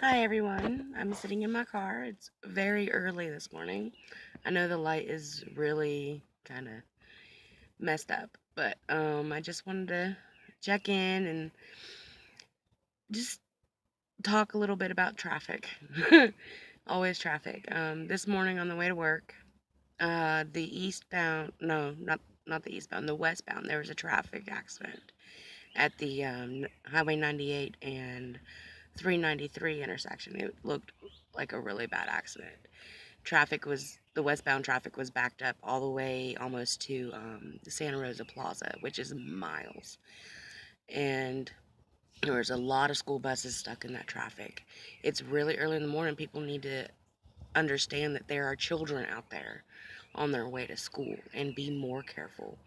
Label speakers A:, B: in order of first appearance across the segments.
A: Hi everyone, I'm sitting in my car. It's very early this morning. I know the light is really kind of messed up, but I just wanted to check in and just talk a little bit about traffic. Always traffic. This morning on the way to work, the eastbound, no, not the eastbound, the westbound, there was a traffic accident at the Highway 98 and 393 intersection. It looked like a really bad accident. The westbound traffic was backed up all the way almost to the Santa Rosa Plaza, which is miles. And there was a lot of school buses stuck in that traffic. It's really early in the morning. People need to understand that there are children out there on their way to school and be more careful.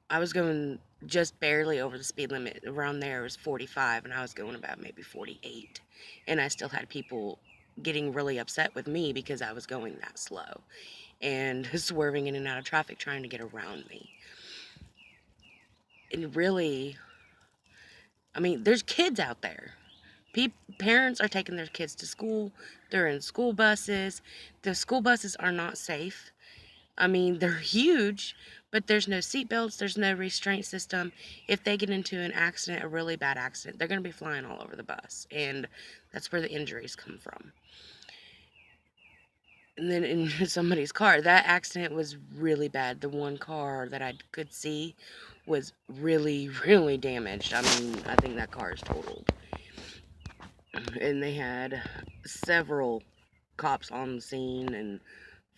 A: I was going just barely over the speed limit. Around there it was 45, and I was going about maybe 48. And I still had people getting really upset with me because I was going that slow and swerving in and out of traffic trying to get around me. And really, I mean, there's kids out there. Parents are taking their kids to school. They're in school buses. The school buses are not safe. I mean, they're huge, but there's no seat belts, there's no restraint system. If they get into an accident, a really bad accident, they're going to be flying all over the bus. And that's where the injuries come from. And then in somebody's car, that accident was really bad. The one car that I could see was really, really damaged. I mean, I think that car is totaled. And they had several cops on the scene and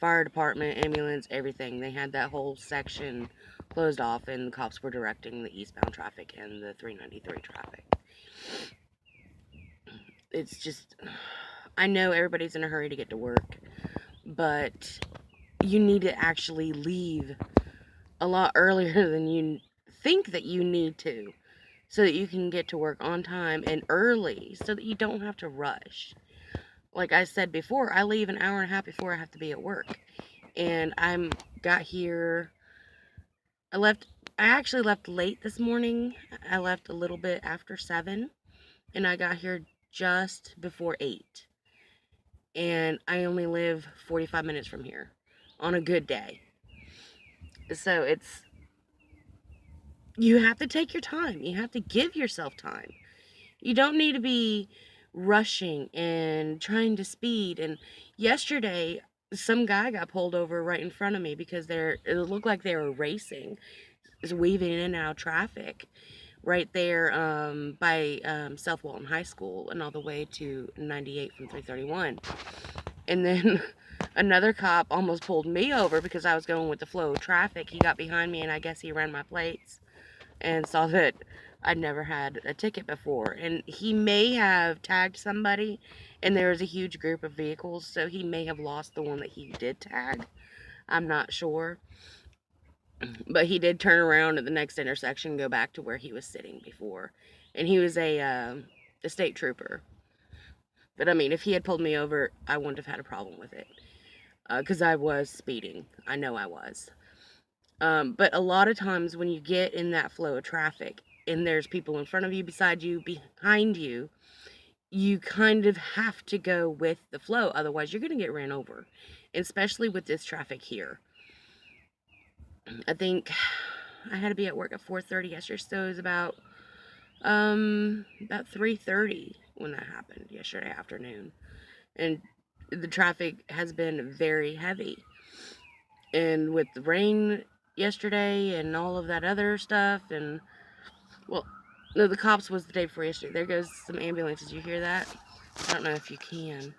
A: fire department, ambulance, everything. They had that whole section closed off, and the cops were directing the eastbound traffic and the 393 traffic. It's just, I know everybody's in a hurry to get to work, but you need to actually leave a lot earlier than you think that you need to so that you can get to work on time and early so that you don't have to rush. Like I said before, I leave an hour and a half before I have to be at work. And got here I actually left late this morning. I left a little bit after 7 and I got here just before 8. And I only live 45 minutes from here on a good day. So you have to take your time. You have to give yourself time. You don't need to be rushing and trying to speed. And yesterday, some guy got pulled over right in front of me because it looked like they were racing, just weaving in and out of traffic right there by South Walton High School and all the way to 98 from 331. And then another cop almost pulled me over because I was going with the flow of traffic. He got behind me and I guess he ran my plates and saw that I'd never had a ticket before. And he may have tagged somebody, and there was a huge group of vehicles, so he may have lost the one that he did tag. I'm not sure. But he did turn around at the next intersection and go back to where he was sitting before. And he was a state trooper. But I mean, if he had pulled me over, I wouldn't have had a problem with it. Because I was speeding. I know I was. But a lot of times when you get in that flow of traffic and there's people in front of you, beside you, behind you, you kind of have to go with the flow. Otherwise, you're going to get ran over, especially with this traffic here. I think I had to be at work at 4:30 yesterday, so it was about 3:30 when that happened yesterday afternoon. And the traffic has been very heavy. And with the rain yesterday and all of that other stuff, and well, no, the cops was the day before yesterday. There goes some ambulances. You hear that? I don't know if you can.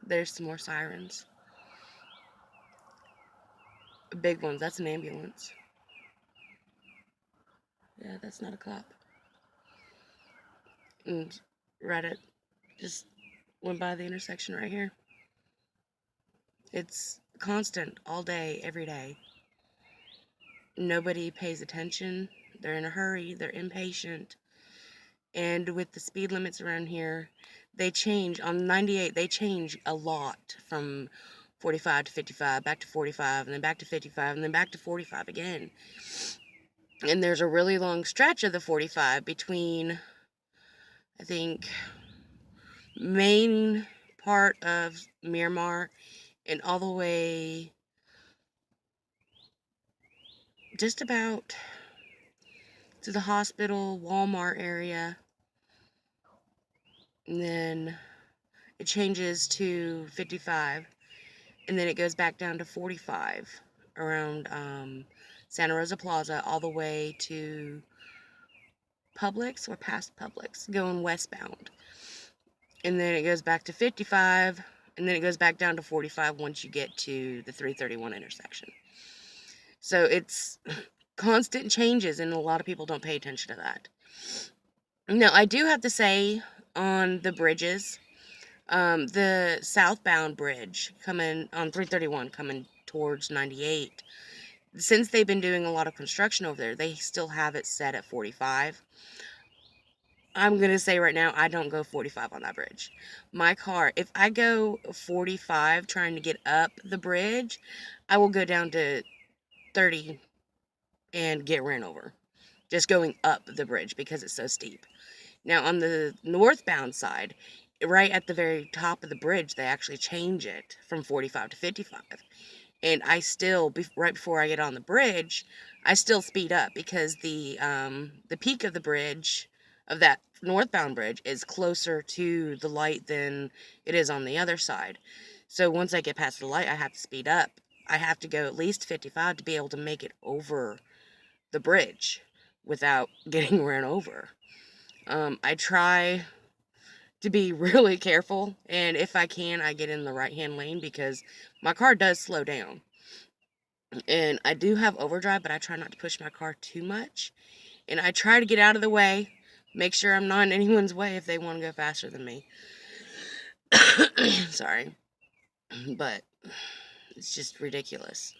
A: There's some more sirens. Big ones. That's an ambulance. Yeah, that's not a cop. And right at just went by the intersection right here. It's constant all day, every day. Nobody pays attention. They're in a hurry. They're impatient. And with the speed limits around here, they change. On 98, they change a lot from 45 to 55, back to 45, and then back to 55, and then back to 45 again. And there's a really long stretch of the 45 between I think main part of Miramar and all the way just about to the hospital, Walmart area, and then it changes to 55, and then it goes back down to 45 around Santa Rosa Plaza all the way to Publix or past Publix, going westbound. And then it goes back to 55, and then it goes back down to 45 once you get to the 331 intersection. So it's constant changes, and a lot of people don't pay attention to that. Now, I do have to say on the bridges, the southbound bridge coming on 331 coming towards 98, since they've been doing a lot of construction over there, they still have it set at 45. I'm going to say right now, I don't go 45 on that bridge. My car, if I go 45 trying to get up the bridge, I will go down to 30 and get ran over. Just going up the bridge because it's so steep. Now, on the northbound side, right at the very top of the bridge, they actually change it from 45 to 55. And I still, right before I get on the bridge, I still speed up because the peak of the bridge, of that northbound bridge, is closer to the light than it is on the other side. So once I get past the light, I have to speed up. I have to go at least 55 to be able to make it over the bridge without getting ran over. I try to be really careful, and if I can, I get in the right-hand lane because my car does slow down. And I do have overdrive, but I try not to push my car too much. And I try to get out of the way, make sure I'm not in anyone's way if they want to go faster than me. Sorry. But it's just ridiculous.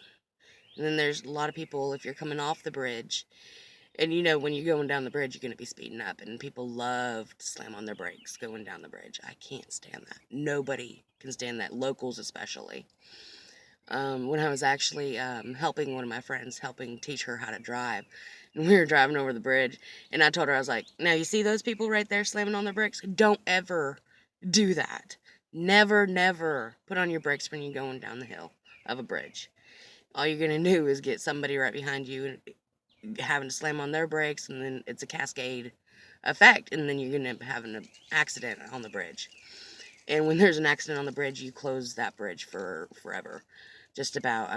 A: And then there's a lot of people, if you're coming off the bridge, and you know when you're going down the bridge, you're going to be speeding up, and people love to slam on their brakes going down the bridge. I can't stand that. Nobody can stand that, locals especially. When I was actually helping one of my friends, helping teach her how to drive, and we were driving over the bridge, and I told her, I was like, now you see those people right there slamming on their brakes? Don't ever do that. Never, never put on your brakes when you're going down the hill of a bridge. All you're going to do is get somebody right behind you and having to slam on their brakes, and then it's a cascade effect, and then you're going to end up having an accident on the bridge. And when there's an accident on the bridge, you close that bridge for forever. Just about.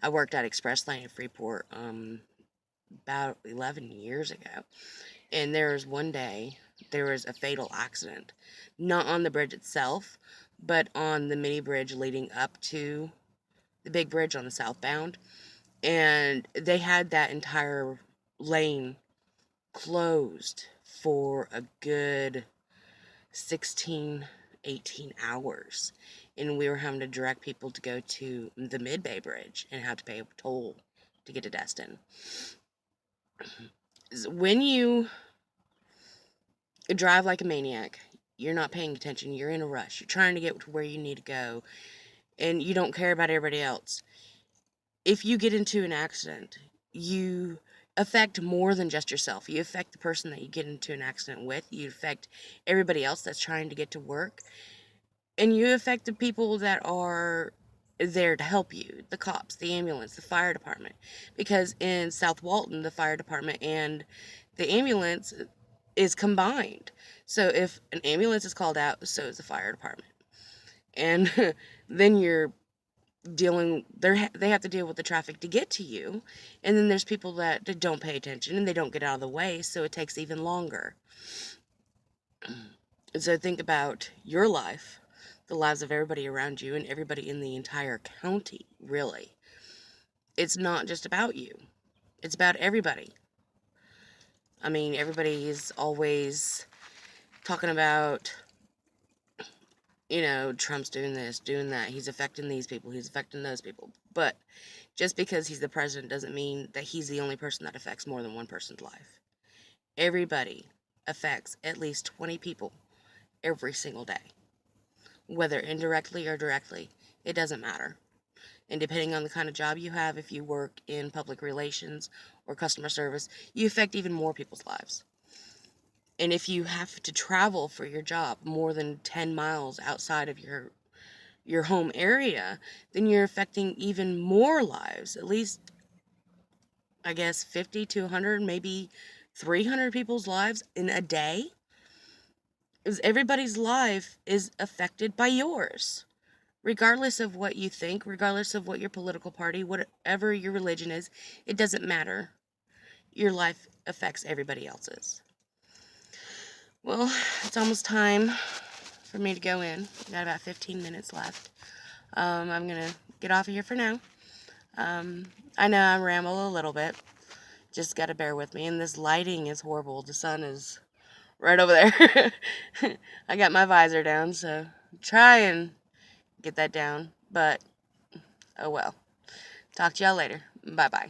A: I worked at Express Lane in Freeport about 11 years ago. And there was one day, there was a fatal accident. Not on the bridge itself, but on the mini bridge leading up to the big bridge on the southbound. And they had that entire lane closed for a good 16, 18 hours. And we were having to direct people to go to the Mid Bay Bridge and have to pay a toll to get to Destin. When you drive like a maniac, you're not paying attention, you're in a rush, you're trying to get to where you need to go, and you don't care about everybody else. If you get into an accident, you affect more than just yourself. You affect the person that you get into an accident with, you affect everybody else that's trying to get to work, and you affect the people that are there to help you, the cops, the ambulance, the fire department. Because in South Walton, the fire department and the ambulance is combined. So if an ambulance is called out, so is the fire department. And then you're dealing, they have to deal with the traffic to get to you. And then there's people that don't pay attention and they don't get out of the way, so it takes even longer. So think about your life, the lives of everybody around you, and everybody in the entire county, really. It's not just about you. It's about everybody. I mean, everybody is always talking about, Trump's doing this, doing that. He's affecting these people. He's affecting those people. But just because he's the president doesn't mean that he's the only person that affects more than one person's life. Everybody affects at least 20 people every single day. Whether indirectly or directly, it doesn't matter. And depending on the kind of job you have, if you work in public relations or customer service, you affect even more people's lives. And if you have to travel for your job more than 10 miles outside of your home area, then you're affecting even more lives. At least, I guess, 50 to 100, maybe 300 people's lives in a day. Because everybody's life is affected by yours. Regardless of what you think, regardless of what your political party, whatever your religion is, it doesn't matter. Your life affects everybody else's. Well, it's almost time for me to go in. Got about 15 minutes left. I'm going to get off of here for now. I know I ramble a little bit. Just got to bear with me. And this lighting is horrible. The sun is right over there. I got my visor down, so try and get that down. But, oh well. Talk to y'all later. Bye-bye.